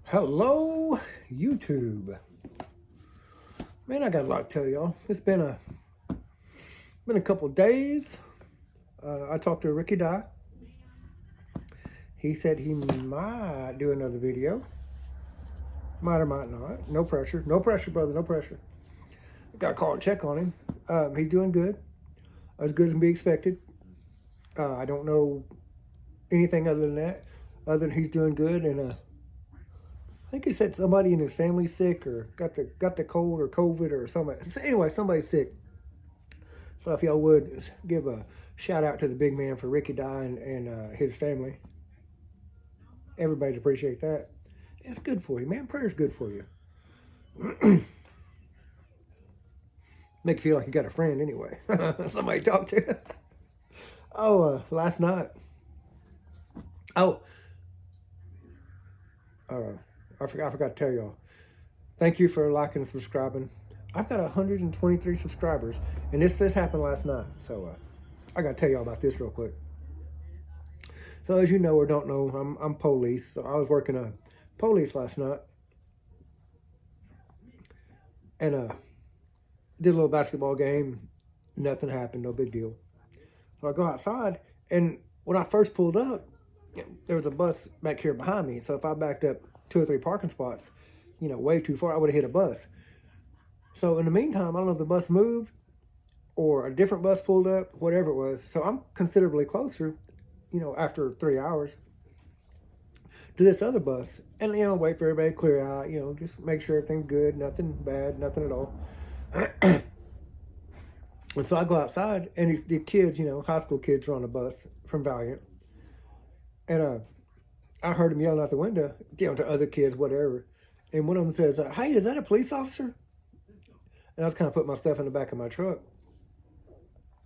Hello, YouTube. Man, I got a lot to tell y'all. It's been a couple days. I talked to Ricky Dye. He said he might do another video. Might or might not. No pressure. No pressure, brother. No pressure. Got to call and check on him. He's doing good. As good as can be expected. I don't know anything other than that. Other than he's doing good, and I think he said somebody in his family sick or got the cold or COVID or something. Anyway, somebody's sick. So if y'all would give a shout out to the big man for Ricky Dye and his family. Everybody'd appreciate that. It's good for you, man. Prayer's good for you. Make you feel like you got a friend anyway. Somebody to talk to. Last night. I forgot to tell y'all. Thank you for liking and subscribing. I've got 123 subscribers, and this happened last night. So I got to tell y'all about this real quick. So as you know or don't know, I'm police. So I was working police last night, and did a little basketball game. Nothing happened. No big deal. So I go outside, and when I first pulled up, there was a bus back here behind me. So if I backed up 2 or 3 parking spots, way too far, I would have hit a bus. So in the meantime, I don't know if the bus moved or a different bus pulled up, whatever it was. So I'm considerably closer, after 3 hours to this other bus. And, wait for everybody to clear out, just make sure everything's good, nothing bad, nothing at all. And so I go outside, and the kids, high school kids are on the bus from Valiant. And I heard them yelling out the window, to other kids, whatever. And one of them says, "Hey, is that a police officer?" And I was kind of putting my stuff in the back of my truck.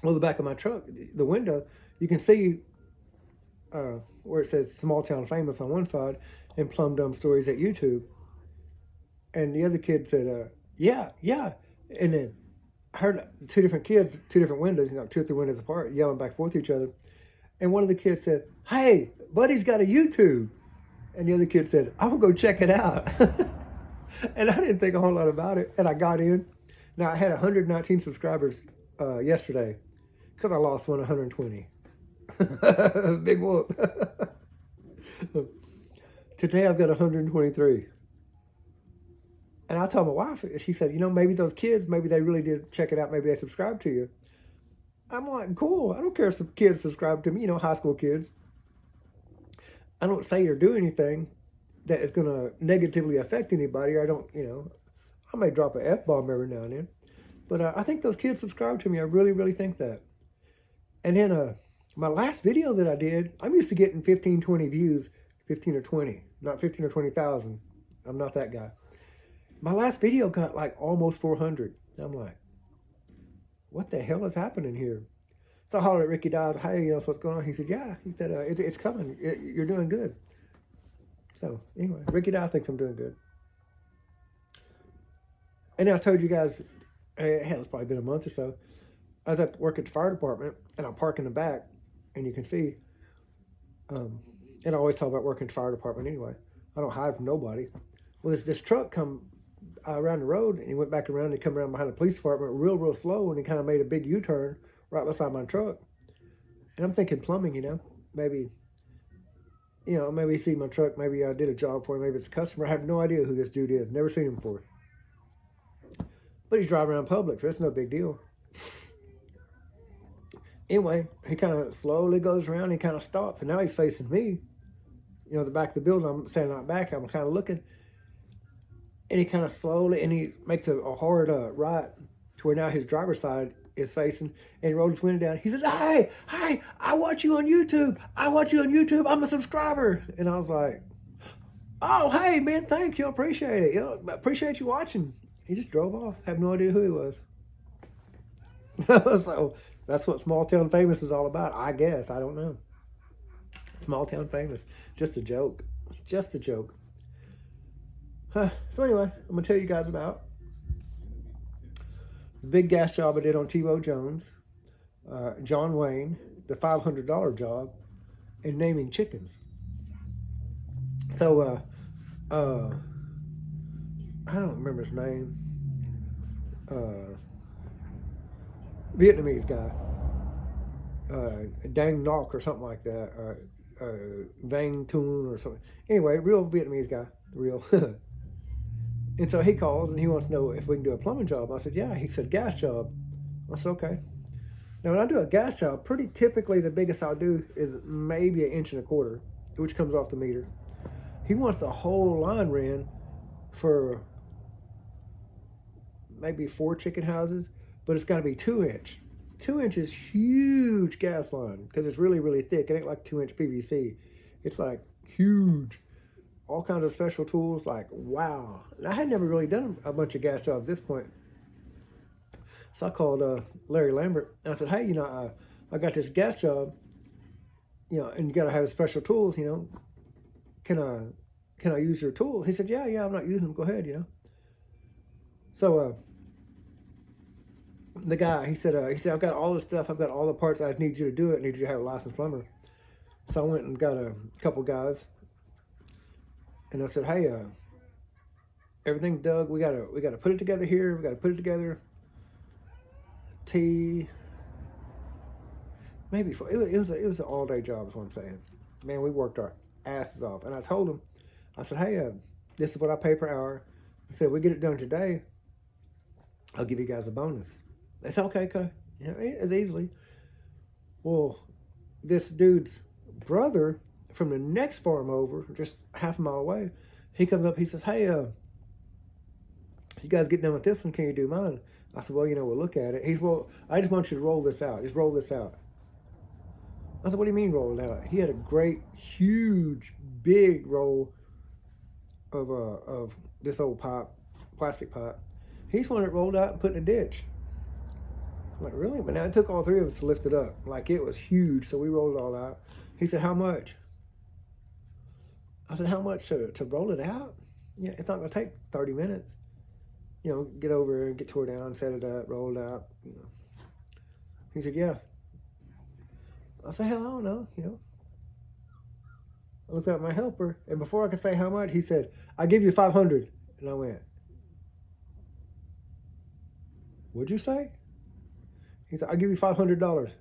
Well, the back of my truck, the window, you can see where it says Small Town Famous on one side and Plum Dumb Stories at YouTube. And the other kid said, yeah. And then I heard 2 different kids, 2 different windows, 2 or 3 windows apart, yelling back and forth to each other. And one of the kids said, "Hey, buddy's got a YouTube." And the other kid said, "I'm going to go check it out." And I didn't think a whole lot about it. And I got in. Now, I had 119 subscribers yesterday because I lost 120. Big whoop. Today, I've got 123. And I told my wife, she said, maybe those kids, maybe they really did check it out. Maybe they subscribed to you. I'm like, cool. I don't care if some kids subscribe to me, high school kids. I don't say or do anything that is going to negatively affect anybody. I don't, I may drop an F-bomb every now and then. But I think those kids subscribe to me. I really, really think that. And then my last video that I did, I'm used to getting 15, 20 views, 15 or 20, not 15 or 20,000. I'm not that guy. My last video got like almost 400. I'm like, what the hell is happening here? So I hollered at Ricky Dye, "Hey, what's going on?" He said, "Yeah." He said, it's coming. You're doing good. So anyway, Ricky Dye thinks I'm doing good. And then I told you guys, hell, it's probably been a month or so. I was at work at the fire department, and I park in the back, and you can see, and I always talk about working at the fire department anyway. I don't hide from nobody. Well, this truck come around the road, and he went back around, and he come around behind the police department real slow, and he kind of made a big U-turn right beside my truck. And I'm thinking plumbing, maybe, maybe he see my truck, maybe I did a job for him, maybe it's a customer. I have no idea who this dude is, never seen him before. But he's driving around public, so that's no big deal. Anyway, he kind of slowly goes around, he kind of stops, and now he's facing me. The back of the building, I'm standing out back, I'm kind of looking. And he kind of slowly, and he makes a hard right to where now his driver's side is facing, and he rolled his window down. He said, hey, I watch you on YouTube. I'm a subscriber. And I was like, "Oh, hey, man, thank you. I appreciate it. Appreciate you watching." He just drove off. Have no idea who he was. So that's what Small Town Famous is all about, I guess. I don't know. Small Town Famous. Just a joke. Just a joke. So anyway, I'm going to tell you guys about the big gas job I did on T-Bo Jones, John Wayne, the $500 job, and naming chickens. So Uh, I don't remember his name. Vietnamese guy. Dang Nok or something like that. Vang Toon or something. Anyway, real Vietnamese guy. Real. And so he calls and he wants to know if we can do a plumbing job. I said, yeah. He said, gas job. I said, okay. Now, when I do a gas job, pretty typically the biggest I'll do is maybe 1.25 inches, which comes off the meter. He wants the whole line ran for maybe 4 chicken houses, but it's got to be 2 inch. 2 inch is huge gas line because it's really, really thick. It ain't like 2 inch PVC. It's like huge. All kinds of special tools. Like, wow. And I had never really done a bunch of gas jobs at this point. So I called Larry Lambert and I said, hey, I got this gas job, and you got to have special tools, can I use your tool? He said, yeah, I'm not using them. Go ahead. So the guy, he said, I've got all the stuff. I've got all the parts. I need you to do it. I need you to have a licensed plumber. So I went and got a couple guys, and I said, hey, everything, Doug, we gotta put it together here. We gotta put it together. Maybe it was an all day job. Is what I'm saying. Man, we worked our asses off, and I told him, I said, hey, this is what I pay per hour. I said, we get it done today, I'll give you guys a bonus. They said, okay, as easily. Well, this dude's brother from the next farm over, just half a mile away, he comes up, he says, hey, you guys get done with this one, can you do mine? I said, well, we'll look at it. He's, well, I just want you to roll this out. Just roll this out. I said, what do you mean roll it out? He had a great, huge, big roll of this old pipe, plastic pipe. He just wanted it rolled out and put in a ditch. I'm like, really? But now it took all three of us to lift it up. Like, it was huge, so we rolled it all out. He said, how much? I said, how much to roll it out? Yeah, it's not going to take 30 minutes. Get over and get tore down, set it up, roll it out. He said, yeah. I said, hell, I don't know, I looked at my helper, and before I could say how much, he said, I give you 500. And I went, what'd you say? He said, I'll give you $500.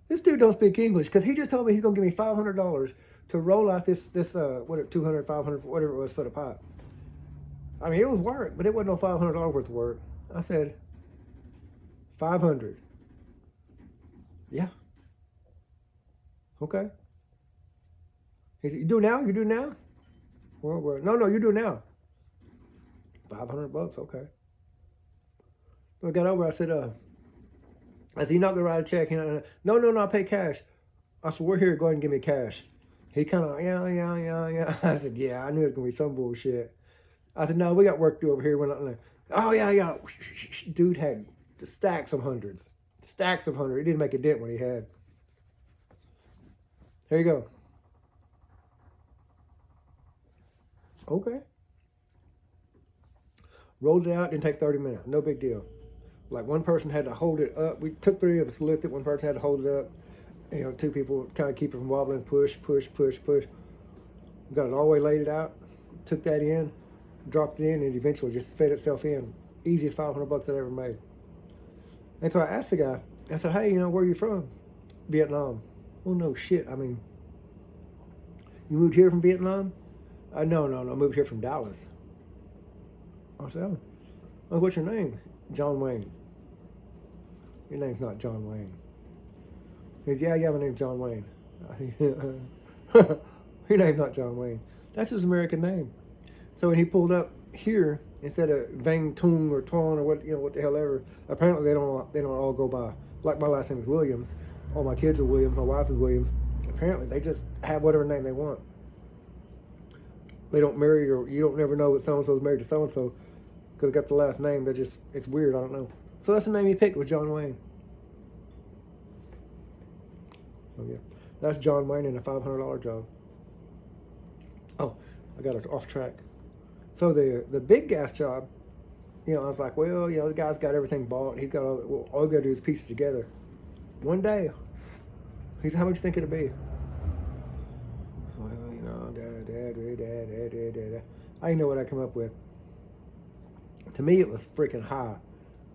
This dude don't speak English because he just told me he's going to give me $500 to roll out this 200, 500, whatever it was for the pipe. I mean, it was work, but it wasn't no $500 worth of work. I said, 500. Yeah. Okay. He said, you do now? You do now? Well, no, you do now. $500, okay. When I got over, I said, you're not gonna write a check? No, I pay cash. I said, we're here, go ahead and give me cash. He kind of, yeah. I said, yeah, I knew it was gonna be some bullshit. I said, no, we got work to do over here. We're not. Oh yeah. Dude had stacks of hundreds. Stacks of hundreds. He didn't make a dent when he had. Here you go. Okay. Rolled it out, didn't take 30 minutes. No big deal. Like, one person had to hold it up. We took three of us to lift it. One person had to hold it up. Two people kind of keep it from wobbling. Push. Got it all the way, laid it out. Took that in, dropped it in, and eventually just fed itself in. Easiest $500 I ever made. And so I asked the guy, I said, hey, where are you from? Vietnam. Well, no shit. I mean, you moved here from Vietnam? No, I moved here from Dallas. I said, oh, what's your name? John Wayne. Your name's not John Wayne. He said, yeah, my name's John Wayne. Your name's not John Wayne. That's his American name. So when he pulled up here, instead of Vang Tung or Ton or what the hell ever, apparently they don't all go by, like my last name is Williams. All my kids are Williams, my wife is Williams. Apparently they just have whatever name they want. They don't marry, or you don't never know that so-and-so's married to so-and-so because they got the last name. It's weird, I don't know. So that's the name he picked, was John Wayne. Oh yeah, that's John Wayne in a $500 job. Oh, I got it off track. So the big gas job, I was like, well, the guy's got everything bought. He's got all you gotta do is piece it together. One day, he said, how much do you think it'll be? Well, I didn't know what I come up with. To me, it was freaking high.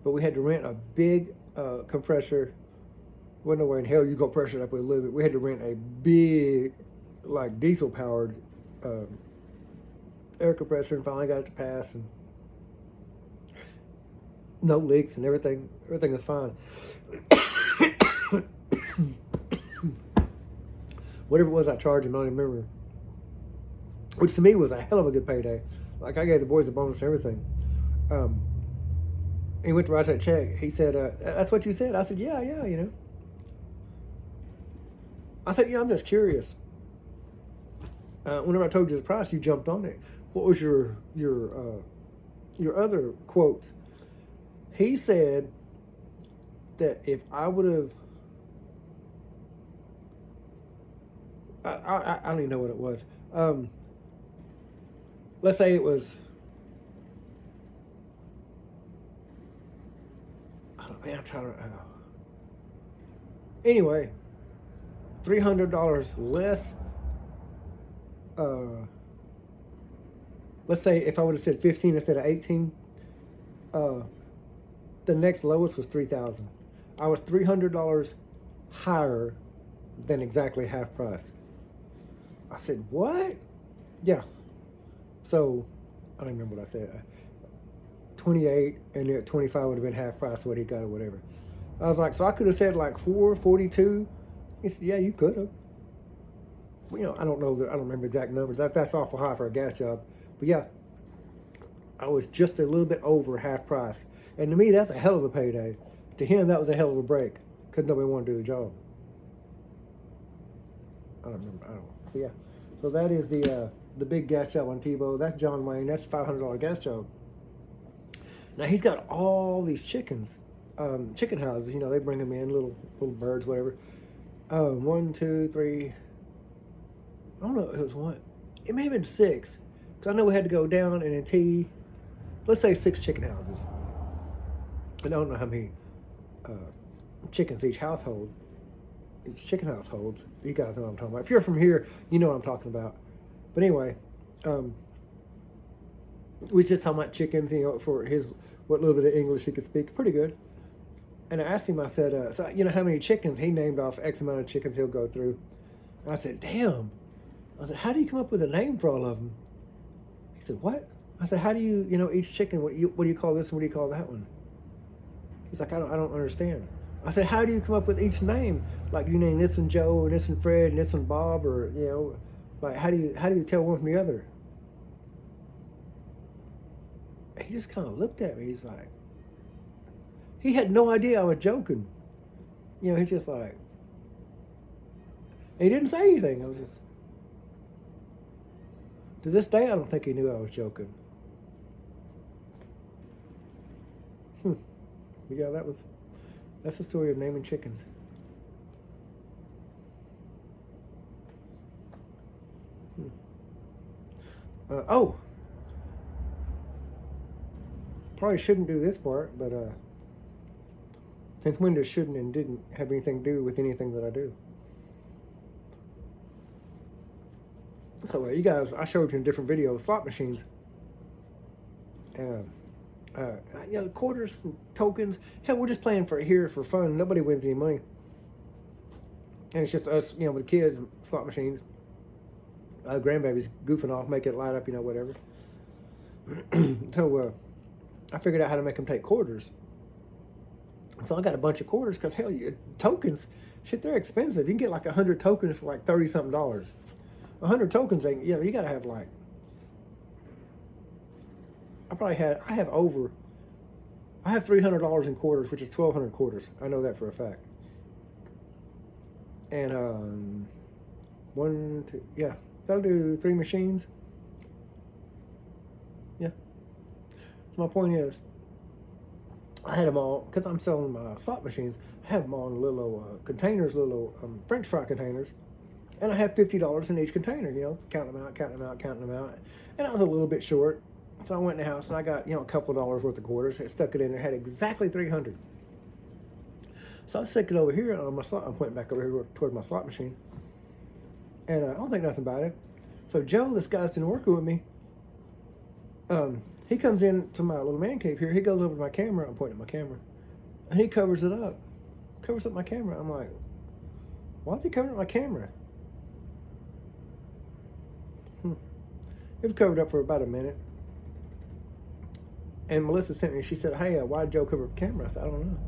But we had to rent a big compressor. Wasn't no way in hell you go pressure it up with a little bit. We had to rent a big, like diesel powered air compressor, and finally got it to pass, and no leaks and everything. Everything was fine. Whatever it was I charged him, I don't even remember. Which to me was a hell of a good payday. Like I gave the boys a bonus and everything. He went to write that check. He said, "That's what you said." I said, "Yeah, you know." I said, "Yeah, I'm just curious. Whenever I told you the price, you jumped on it. What was your other quotes?" He said that if I would have, I don't even know what it was. Let's say it was, I'm trying to. Anyway, $300 less. Let's say if I would have said 15 instead of 18, the next lowest was 3,000. I was $300 higher than exactly half price. I said, "What?" Yeah. So I don't remember what I said. 28 and then 25 would have been half price what he got or whatever. I was like, so I could have said like 442. He said, "Yeah, you could have." You know, I don't know I don't remember exact numbers. That's awful high for a gas job. But yeah, I was just a little bit over half price. And to me, that's a hell of a payday. To him, that was a hell of a break because nobody wanted to do the job. I don't remember. I don't know. But yeah. So that is the big gas job on Tebow. That's John Wayne. That's $500 gas job. Now he's got all these chickens, chicken houses. You know, they bring them in, little birds, whatever. 1, 2, 3. I don't know. It was one. It may have been 6, because I know we had to go down and in let's say 6 chicken houses. I don't know how many chickens each household. Each chicken households. You guys know what I'm talking about. If you're from here, you know what I'm talking about. But anyway, we just talking about chickens. You know, for what little bit of English he could speak, pretty good. And I asked him. I said, "So you know how many chickens?" He named off X amount of chickens he'll go through. And I said, "Damn." I said, "How do you come up with a name for all of them?" He said, "What?" I said, "How do you know, each chicken, what do you call this and what do you call that one?" He's like, I don't understand. I said, "How do you come up with each name? Like you name this one Joe and this one Fred and this one Bob, or you know, like how do you tell one from the other?" He just kind of looked at me. He's like, he had no idea I was joking. You know, he's just like, and he didn't say anything. I was just, to this day, I don't think he knew I was joking. But yeah, that's the story of naming chickens. Probably shouldn't do this part, but since Windows shouldn't and didn't have anything to do with anything that I do. So you guys, I showed you in different videos, slot machines. You know, quarters and tokens. Hell, we're just playing for fun. Nobody wins any money. And it's just us, you know, with kids and slot machines. Grandbabies goofing off, make it light up, you know, whatever. So I figured out how to make them take quarters. So I got a bunch of quarters because, hell, tokens, shit, they're expensive. You can get like 100 tokens for like $30-something. 100 tokens, you know, you got to have like, I have $300 in quarters, which is 1,200 quarters. I know that for a fact. And that'll do 3 machines. Yeah. So my point is, I had them all, because I'm selling my slot machines, I have them all in little containers, little French fry containers. And I have $50 in each container, you know, counting them out. And I was a little bit short. So I went in the house and I got, you know, a couple of dollars worth of quarters. I stuck it in there, had exactly 300. So I stuck it over here on my slot. I'm pointing back over here toward my slot machine. And I don't think nothing about it. So Joe, this guy's been working with me. He comes in to my little man cave here. He goes over to my camera. I'm pointing at my camera, and he covers it up. Covers up my camera. I'm like, why is he covering up my camera? It was covered up for about a minute. And Melissa sent me, she said, hey, why did Joe cover up the camera? I said, I don't know.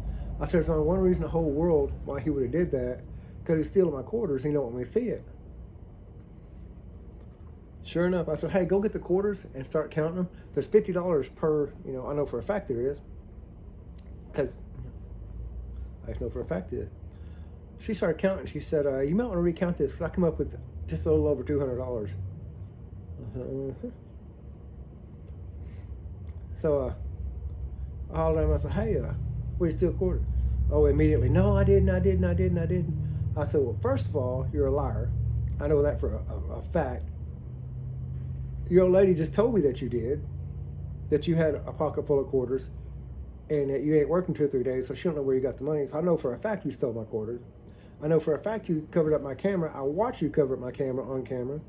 I said, there's only one reason in the whole world why he would have did that, because he's stealing my quarters and he don't want me to see it. Sure enough, I said, hey, go get the quarters and start counting them. There's $50 per, I know for a fact there is, because I just know for a fact there is. She started counting. She said, you might want to recount this, because I come up with just a little over $200. So I hollered at him. I said, hey, where'd you steal quarters? Oh, immediately, no, I didn't. I said, well, first of all, you're a liar. I know that for a fact. Your old lady just told me that you did, that you had a pocket full of quarters, and that you ain't working 2 or 3 days, so she don't know where you got the money. So I know for a fact you stole my quarters. I know for a fact you covered up my camera. I watched you cover up my camera on camera,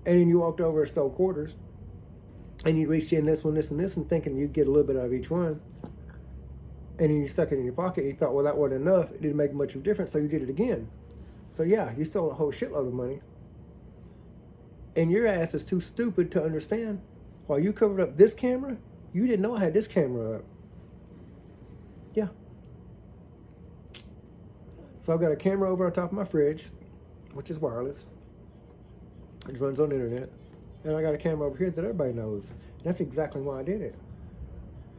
and then you walked over and stole quarters, and you reached in this one, this, and this, and thinking you'd get a little bit out of each one, and then you stuck it in your pocket. You thought, well, that wasn't enough. It didn't make much of a difference, so you did it again. So yeah, you stole a whole shitload of money. And your ass is too stupid to understand. While you covered up this camera, you didn't know I had this camera up. Yeah. So I've got a camera over on top of my fridge, which is wireless. It runs on the internet. And I got a camera over here that everybody knows. And that's exactly why I did it.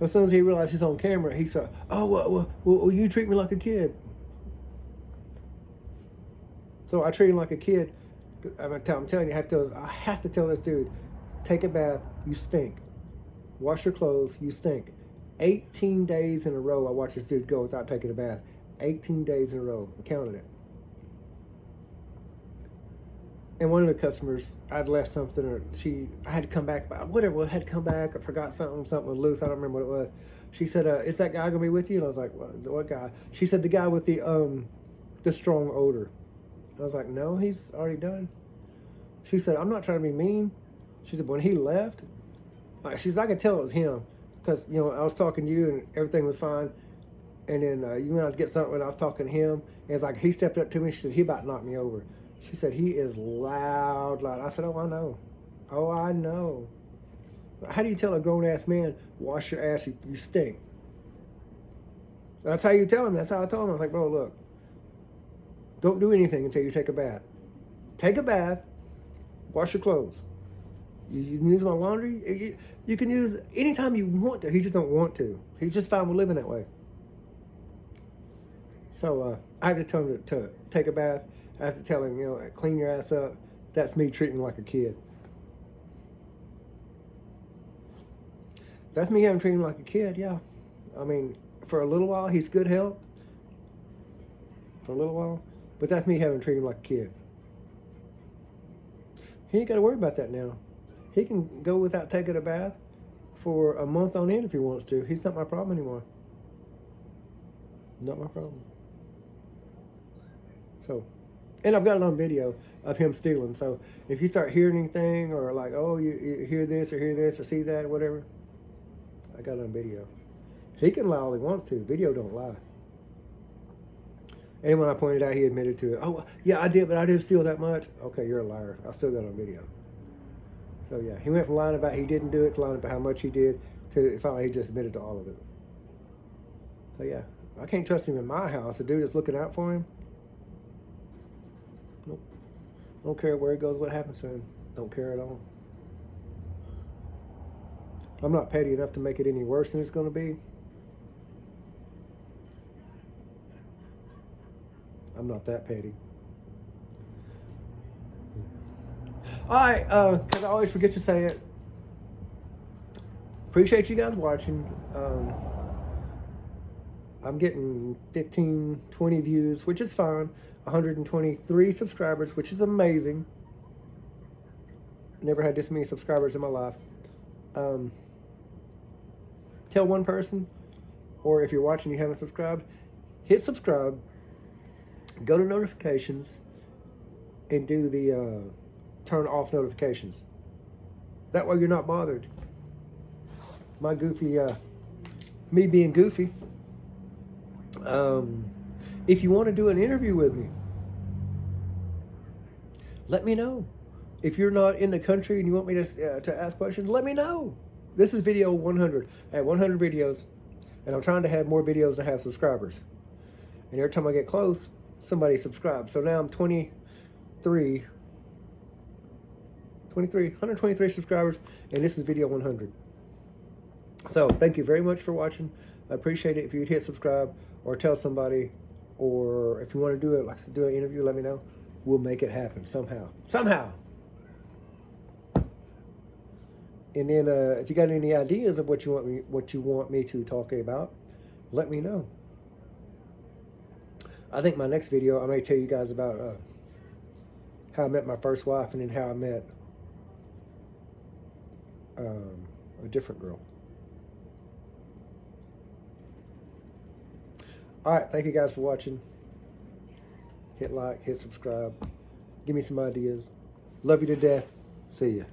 As soon as he realized he's on camera, he said, oh, well, you treat me like a kid. So I treat him like a kid. I'm telling you, I have to tell this dude, take a bath, you stink. Wash your clothes, you stink. 18 days in a row I watched this dude go without taking a bath. 18 days in a row. I counted it. And one of the customers, I'd left something, or I had to come back, whatever, I had to come back, I forgot something was loose, I don't remember what it was. She said, is that guy gonna be with you? And I was like, what guy? She said, the guy with the strong odor. I was like, no, he's already done. She said, I'm not trying to be mean. She said, when he left, I could tell it was him, because, I was talking to you and everything was fine. And then you went out to get something and I was talking to him. And it's like, he stepped up to me. She said, he about knocked me over. She said, he is loud. I said, oh, I know. Oh, I know. How do you tell a grown-ass man, wash your ass, you stink? That's how you tell him. That's how I told him. I was like, bro, look. Don't do anything until you take a bath. Take a bath. Wash your clothes. You can use my laundry. You can use anytime you want to. He just don't want to. He's just fine with living that way. So I had to tell him to take a bath. I have to tell him, clean your ass up. That's me treating him like a kid. That's me having treated him like a kid, yeah. I mean, for a little while, he's good help. For a little while. But that's me having treated him like a kid. He ain't got to worry about that now. He can go without taking a bath for a month on end if he wants to. He's not my problem anymore. Not my problem. So, and I've got it on video of him stealing. So if you start hearing anything or like, oh, you hear this or see that or whatever, I got it on video. He can lie all he wants to. Video don't lie. And when I pointed out, he admitted to it. Oh, yeah, I did, but I didn't steal that much. Okay, you're a liar. I still got it on video. So yeah, he went from lying about he didn't do it to lying about how much he did to finally he just admitted to all of it. So yeah, I can't trust him in my house. The dude that's looking out for him. Nope. Don't care where he goes, what happens to him. Don't care at all. I'm not petty enough to make it any worse than it's going to be. I'm not that petty. All right, because I always forget to say it. Appreciate you guys watching. I'm getting 15, 20 views, which is fine. 123 subscribers, which is amazing. Never had this many subscribers in my life. Tell one person, or if you're watching you haven't subscribed, hit subscribe, go to notifications, and do the turn off notifications. That way you're not bothered. My goofy, me being goofy. If you want to do an interview with me, let me know. If you're not in the country and you want me to ask questions, let me know. This is video 100. I have 100 videos, and I'm trying to have more videos to have subscribers. And every time I get close, somebody subscribes. So now I'm 123 subscribers, and this is video 100. So thank you very much for watching. I appreciate it if you'd hit subscribe or tell somebody, or if you want to do it, like to do an interview, let me know. We'll make it happen somehow. And then if you got any ideas of what you want me to talk about, let me know. I think my next video I may tell you guys about how I met my first wife, and then how I met a different girl. All right, thank you guys for watching. Hit like, hit subscribe. Give me some ideas. Love you to death. See ya.